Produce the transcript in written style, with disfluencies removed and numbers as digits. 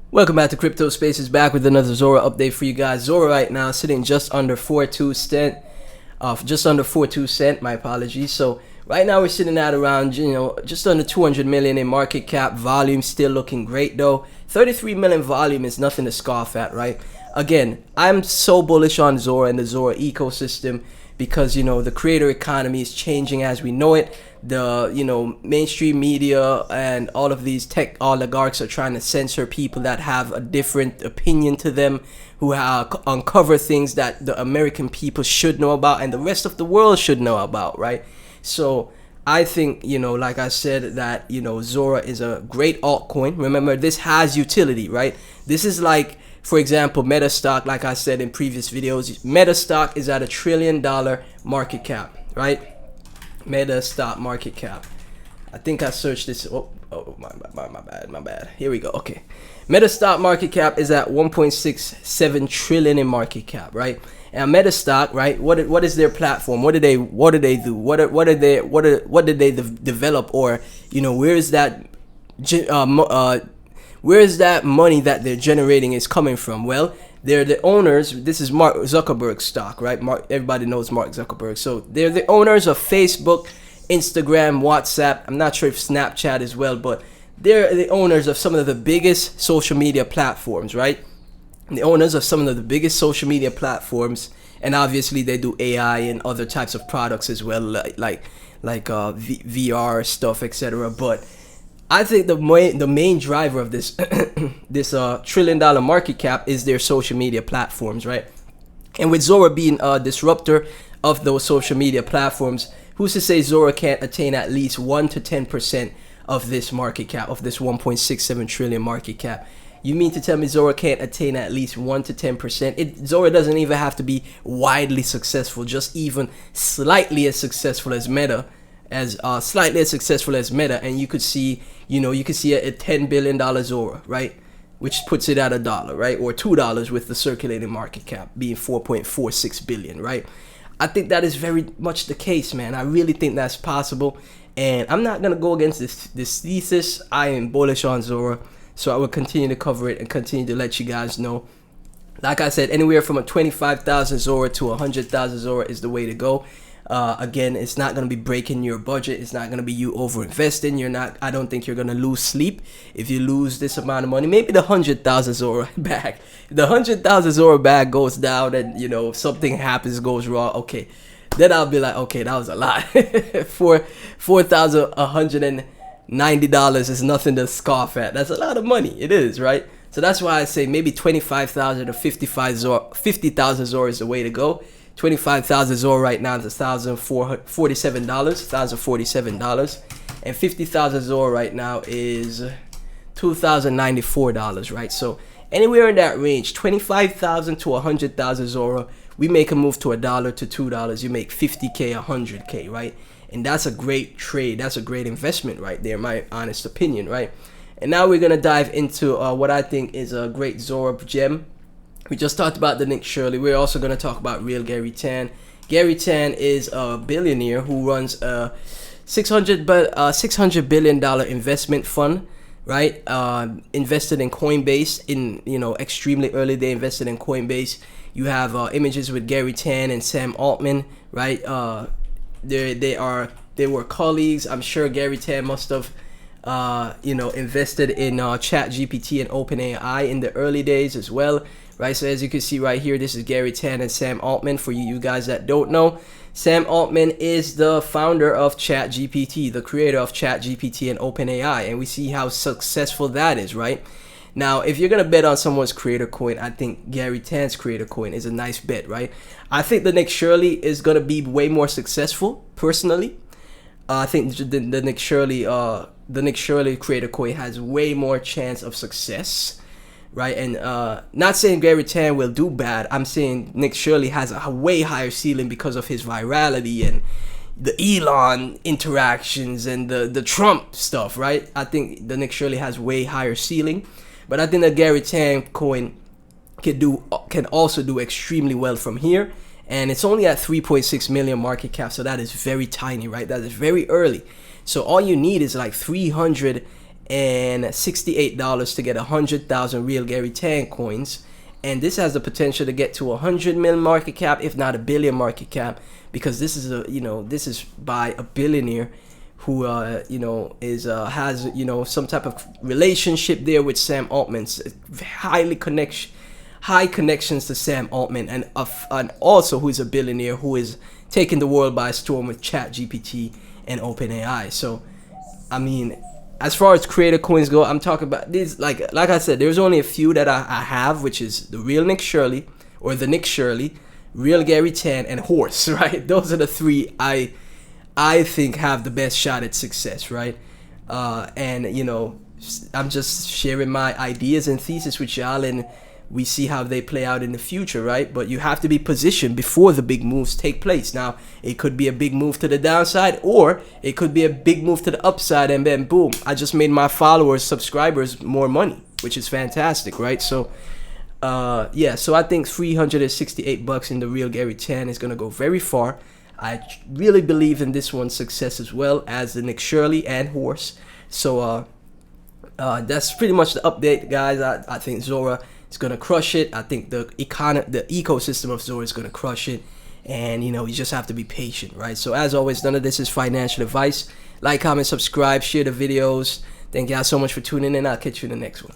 Welcome back to Crypto Spaces, back with another Zora update for you guys. Zora right now sitting just under 42 cent, my apologies. So right now we're sitting at around, just under 200 million in market cap. Volume still looking great though. 33 million volume is nothing to scoff at, right? Again, I'm so bullish on Zora and the Zora ecosystem because the creator economy is changing as we know it. The mainstream media and all of these tech oligarchs are trying to censor people that have a different opinion to them, who uncover things that the American people should know about and the rest of the world should know about, right? So I think, like I said, that Zora is a great altcoin. Remember, this has utility, right? This is like, for example, Meta stock. Like I said in previous videos, Meta stock is at $1 trillion market cap, right? Meta stock market cap. I think I searched this. My bad. Here we go. Okay, Meta stock market cap is at 1.67 trillion in market cap, right? And Meta stock, right? What is their platform? What do they do? What did they develop? Or where is that money that they're generating is coming from? Well, they're the owners. This is Mark Zuckerberg's stock, right? Everybody knows Mark Zuckerberg. So they're the owners of Facebook, Instagram, WhatsApp. I'm not sure if Snapchat as well, but they're the owners of some of the biggest social media platforms, right? The owners of some of the biggest social media platforms, and obviously they do AI and other types of products as well, like VR stuff, etc. But I think the main driver of this this $1 trillion market cap is their social media platforms, right? And with Zora being a disruptor of those social media platforms, who's to say Zora can't attain at least 1 to 10% of this market cap, of this 1.67 trillion market cap? You mean to tell me Zora can't attain at least 1 to 10%? Zora doesn't even have to be widely successful, just even slightly as successful as Meta. Slightly as successful as Meta, and you could see a $10 billion Zora, right, which puts it at $1, right, or $2 with the circulating market cap being 4.46 billion, right? I think that is very much the case, man. I really think that's possible, and I'm not gonna go against this thesis. I am bullish on Zora, so I will continue to cover it and continue to let you guys know. Like I said, anywhere from a 25,000 Zora to 100,000 Zora is the way to go. Again, it's not going to be breaking your budget. It's not going to be you over investing. I don't think you're going to lose sleep if you lose this amount of money. Maybe the 100,000 Zora bag. If the 100,000 Zora bag goes down and something happens, goes wrong, okay, then I'll be like, okay, that was a lot. For $4,190 is nothing to scoff at. That's a lot of money. It is, right? So that's why I say maybe 25,000 or 50,000 Zora is the way to go. 25,000 Zora right now is $1,047, and 50,000 Zora right now is $2,094, right? So anywhere in that range, 25,000 to 100,000 Zora, we make a move to $1 to $2, you make 50K, 100K, right? And that's a great trade. That's a great investment right there, my honest opinion, right? And now we're gonna dive into what I think is a great Zora gem. We just talked about the Nick Shirley. We're also going to talk about RealGarryTan. Gary Tan is a billionaire who runs a $600 billion investment fund, right? Invested in Coinbase in extremely early. They invested in Coinbase. You have images with Gary Tan and Sam Altman, right? They were colleagues. I'm sure Gary Tan must have invested in ChatGPT and OpenAI in the early days as well. Right, so as you can see right here, this is Gary Tan and Sam Altman. For you guys that don't know, Sam Altman is the founder of ChatGPT, the creator of ChatGPT and OpenAI, and we see how successful that is, right? Now, if you're gonna bet on someone's creator coin, I think Gary Tan's creator coin is a nice bet, right? I think the Nick Shirley is gonna be way more successful, personally. I think the Nick Shirley creator coin has way more chance of success. Right, and not saying Gary Tan will do bad. I'm saying Nick Shirley has a way higher ceiling because of his virality and the Elon interactions and the Trump stuff, right? I think the Nick Shirley has way higher ceiling, but I think the Gary Tan coin can also do extremely well from here, and it's only at 3.6 million market cap, so that is very tiny, right? That is very early. So all you need is like 300 and $68 to get 100,000 RealGarryTan coins. And this has the potential to get to 100 million market cap, if not a billion market cap, because this is this is by a billionaire who has some type of relationship there with Sam Altman. High connections to Sam Altman, and also who is a billionaire who is taking the world by storm with ChatGPT and OpenAI. So I mean, as far as creator coins go, I'm talking about these, like I said, there's only a few that I have, which is the real Nick Shirley, or the Nick Shirley, RealGarryTan, and Horse, right? Those are the three I think have the best shot at success, right? And I'm just sharing my ideas and thesis with y'all, and we see how they play out in the future, right? But you have to be positioned before the big moves take place. Now, it could be a big move to the downside, or it could be a big move to the upside, and then boom, I just made my followers, subscribers more money, which is fantastic, right? So yeah, so I think $368 in the RealGarryTan is gonna go very far. I really believe in this one's success as well as the Nick Shirley and Horse. So that's pretty much the update, guys. I think Zora is gonna crush it. I think the ecosystem of Zora is gonna crush it, and you just have to be patient, right? So as always, none of this is financial advice. Like, comment, subscribe, share the videos. Thank y'all so much for tuning in. I'll catch you in the next one.